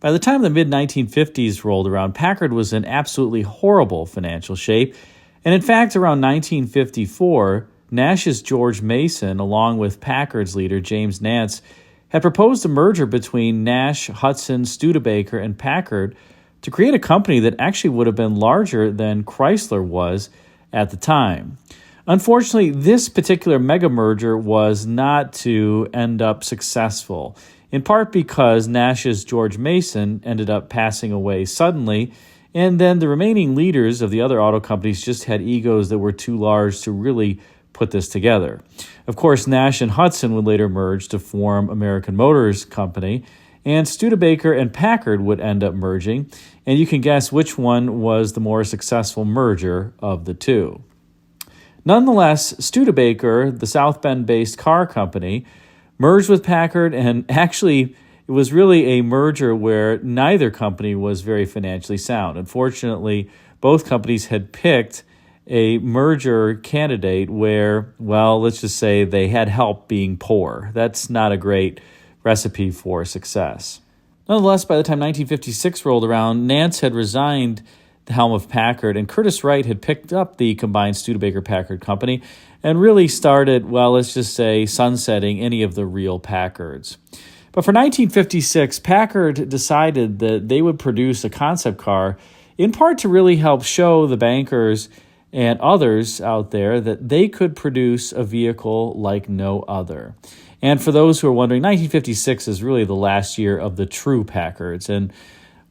By the time the mid-1950s rolled around, Packard was in absolutely horrible financial shape. And in fact, around 1954, Nash's George Mason, along with Packard's leader, James Nance, had proposed a merger between Nash, Hudson, Studebaker, and Packard to create a company that actually would have been larger than Chrysler was at the time. Unfortunately, this particular mega merger was not to end up successful, in part because Nash's George Mason ended up passing away suddenly, and then the remaining leaders of the other auto companies just had egos that were too large to really put this together. Of course, Nash and Hudson would later merge to form American Motors Company, and Studebaker and Packard would end up merging, and you can guess which one was the more successful merger of the two. Nonetheless, Studebaker, the South Bend-based car company, merged with Packard, and actually it was really a merger where neither company was very financially sound. Unfortunately, both companies had picked a merger candidate where, well, let's just say they had help being poor. That's not a great recipe for success. Nonetheless, by the time 1956 rolled around, Nance had resigned the helm of Packard, and Curtis Wright had picked up the combined Studebaker-Packard company and really started, well, let's just say, sunsetting any of the real Packards. But for 1956, Packard decided that they would produce a concept car, in part to really help show the bankers and others out there that they could produce a vehicle like no other. And for those who are wondering, 1956 is really the last year of the true Packards, and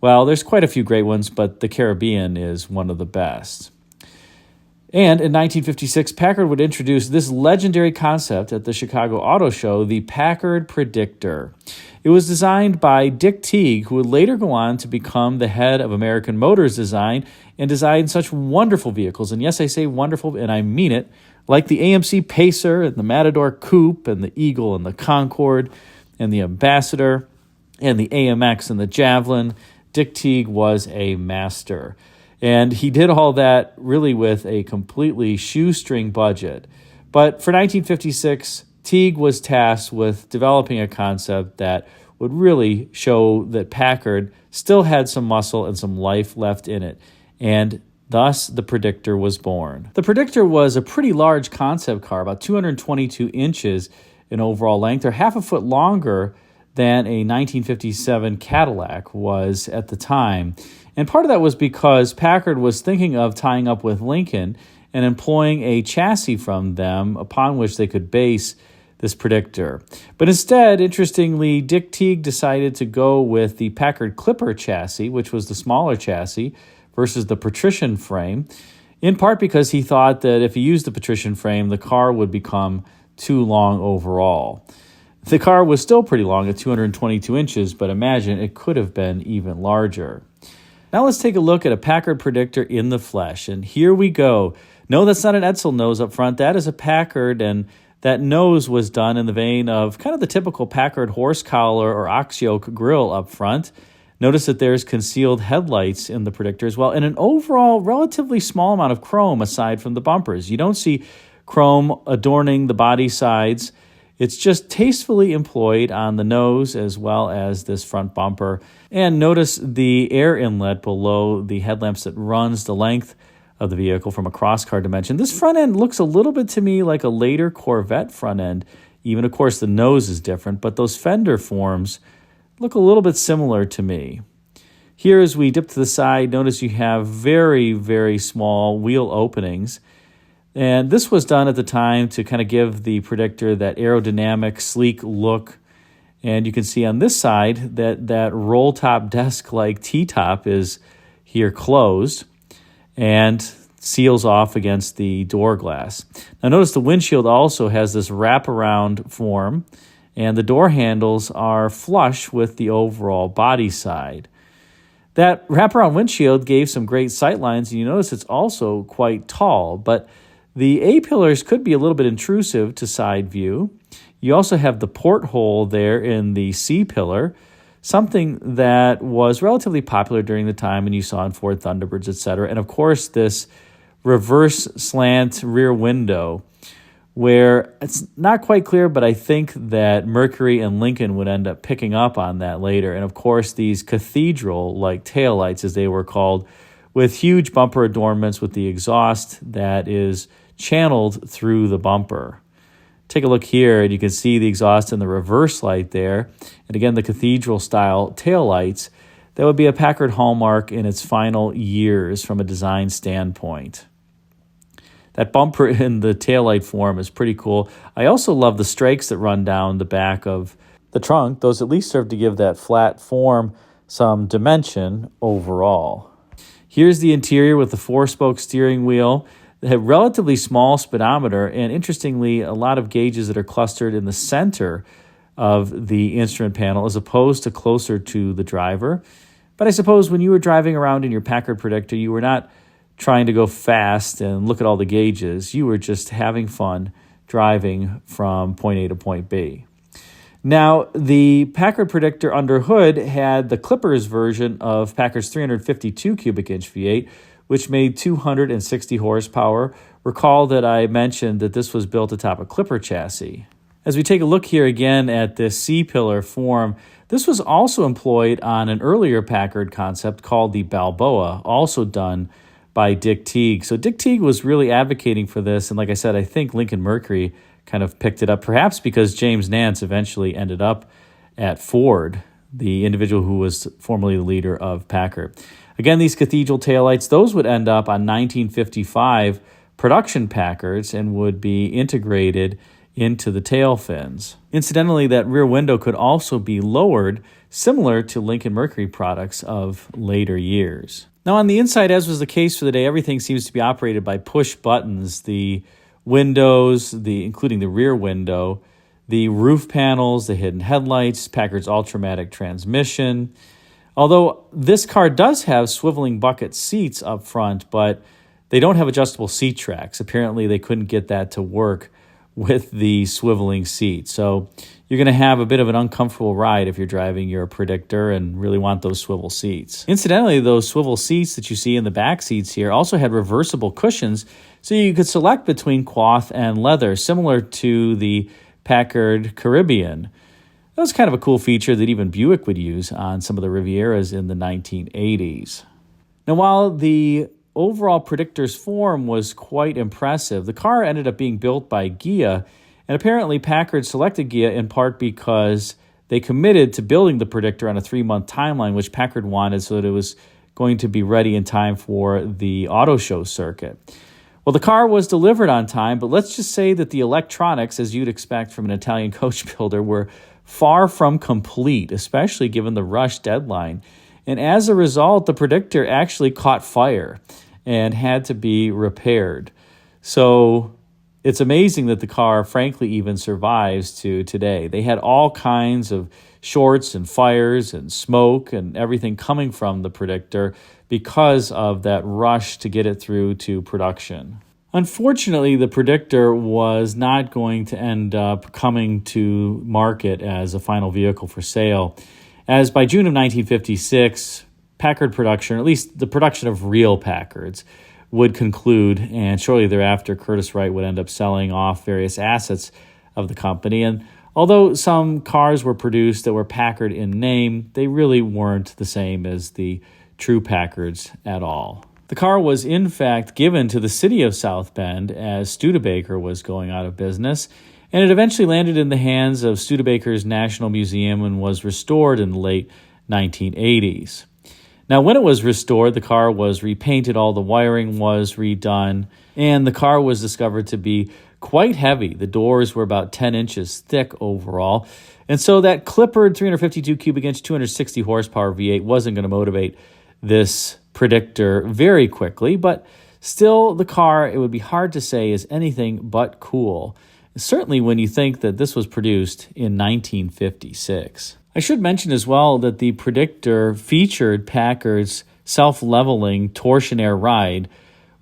well, there's quite a few great ones, but the Caribbean is one of the best. And in 1956, Packard would introduce this legendary concept at the Chicago Auto Show, the Packard Predictor. It was designed by Dick Teague, who would later go on to become the head of American Motors Design and design such wonderful vehicles. And yes, I say wonderful, and I mean it, like the AMC Pacer and the Matador Coupe and the Eagle and the Concorde and the Ambassador and the AMX and the Javelin. Dick Teague was a master. And he did all that really with a completely shoestring budget. But for 1956, Teague was tasked with developing a concept that would really show that Packard still had some muscle and some life left in it. And thus, the Predictor was born. The Predictor was a pretty large concept car, about 222 inches in overall length, or half a foot longer than a 1957 Cadillac was at the time. And part of that was because Packard was thinking of tying up with Lincoln and employing a chassis from them upon which they could base this Predictor. But instead, interestingly, Dick Teague decided to go with the Packard Clipper chassis, which was the smaller chassis, versus the patrician frame, in part because he thought that if he used the patrician frame, the car would become too long overall. The car was still pretty long at 222 inches, but imagine it could have been even larger. Now let's take a look at a Packard Predictor in the flesh, and here we go. No, that's not an Edsel nose up front. That is a Packard, and that nose was done in the vein of kind of the typical Packard horse collar or ox yoke grille up front. Notice that there's concealed headlights in the Predictor as well, and an overall relatively small amount of chrome aside from the bumpers. You don't see chrome adorning the body sides. It's just tastefully employed on the nose as well as this front bumper. And notice the air inlet below the headlamps that runs the length of the vehicle from a crosscar dimension. This front end looks a little bit to me like a later Corvette front end. Even, of course, the nose is different, but those fender forms look a little bit similar to me. Here, as we dip to the side, notice you have very, very small wheel openings. And this was done at the time to kind of give the Predictor that aerodynamic, sleek look. And you can see on this side that roll-top desk-like T-top is here closed and seals off against the door glass. Now notice the windshield also has this wraparound form, and the door handles are flush with the overall body side. That wraparound windshield gave some great sight lines, and you notice it's also quite tall, but the A-pillars could be a little bit intrusive to side view. You also have the porthole there in the C-pillar, something that was relatively popular during the time and you saw in Ford Thunderbirds, etc. And of course, this reverse slant rear window, where it's not quite clear, but I think that Mercury and Lincoln would end up picking up on that later. And of course, these cathedral-like taillights, as they were called, with huge bumper adornments with the exhaust that is channeled through the bumper. Take a look here, and you can see the exhaust in the reverse light there. And again, the cathedral-style taillights. That would be a Packard hallmark in its final years from a design standpoint. That bumper in the taillight form is pretty cool. I also love the strakes that run down the back of the trunk. Those at least serve to give that flat form some dimension overall. Here's the interior with the 4-spoke steering wheel. They have relatively small speedometer, and interestingly, a lot of gauges that are clustered in the center of the instrument panel as opposed to closer to the driver. But I suppose when you were driving around in your Packard Predictor, you were not trying to go fast and look at all the gauges. You were just having fun driving from point A to point B. Now, the Packard Predictor under hood had the Clippers version of Packard's 352 cubic inch V8, which made 260 horsepower. Recall that I mentioned that this was built atop a Clipper chassis. As we take a look here again at this C-pillar form, this was also employed on an earlier Packard concept called the Balboa, also done by Dick Teague. So Dick Teague was really advocating for this, and like I said, I think Lincoln Mercury kind of picked it up, perhaps because James Nance eventually ended up at Ford, the individual who was formerly the leader of Packard. Again, these cathedral taillights, those would end up on 1955 production Packards and would be integrated into the tail fins. Incidentally, that rear window could also be lowered, similar to Lincoln Mercury products of later years. Now on the inside, as was the case for the day, everything seems to be operated by push buttons. The windows, including the rear window, the roof panels, the hidden headlights, Packard's Ultramatic transmission. Although this car does have swiveling bucket seats up front, but they don't have adjustable seat tracks. Apparently they couldn't get that to work with the swiveling seat. So you're going to have a bit of an uncomfortable ride if you're driving your Predictor and really want those swivel seats. Incidentally, those swivel seats that you see in the back seats here also had reversible cushions, so you could select between cloth and leather, similar to the Packard Caribbean. That was kind of a cool feature that even Buick would use on some of the Rivieras in the 1980s. Now, while the overall Predictor's form was quite impressive, the car ended up being built by Ghia, and apparently Packard selected Ghia in part because they committed to building the Predictor on a 3-month timeline, which Packard wanted so that it was going to be ready in time for the auto show circuit. Well, the car was delivered on time, but let's just say that the electronics, as you'd expect from an Italian coach builder, were far from complete, especially given the rush deadline. And as a result, the Predictor actually caught fire and had to be repaired. So it's amazing that the car, frankly, even survives to today. They had all kinds of shorts and fires and smoke and everything coming from the Predictor because of that rush to get it through to production. Unfortunately, the Predictor was not going to end up coming to market as a final vehicle for sale, as by June of 1956, Packard production, or at least the production of real Packards, would conclude, and shortly thereafter, Curtiss Wright would end up selling off various assets of the company. And although some cars were produced that were Packard in name, they really weren't the same as the true Packards at all. The car was, in fact, given to the city of South Bend as Studebaker was going out of business, and it eventually landed in the hands of Studebaker's National Museum and was restored in the late 1980s. Now, when it was restored, the car was repainted, all the wiring was redone, and the car was discovered to be quite heavy. The doors were about 10 inches thick overall, and so that clippered 352 cubic inch, 260 horsepower V8 wasn't going to motivate this Predictor very quickly, but still the car, it would be hard to say, is anything but cool. Certainly when you think that this was produced in 1956. I should mention as well that the Predictor featured Packard's self-leveling torsionaire ride,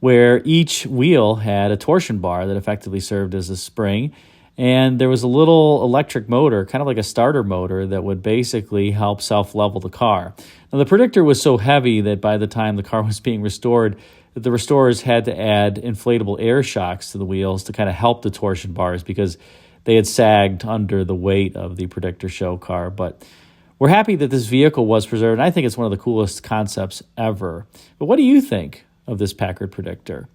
where each wheel had a torsion bar that effectively served as a spring, and there was a little electric motor, kind of like a starter motor, that would basically help self-level the car. Now, the Predictor was so heavy that by the time the car was being restored, that the restorers had to add inflatable air shocks to the wheels to kind of help the torsion bars because they had sagged under the weight of the Predictor show car. But we're happy that this vehicle was preserved, and I think it's one of the coolest concepts ever. But what do you think of this Packard Predictor?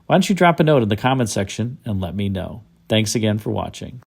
Why don't you drop a note in the comment section and let me know. Thanks again for watching.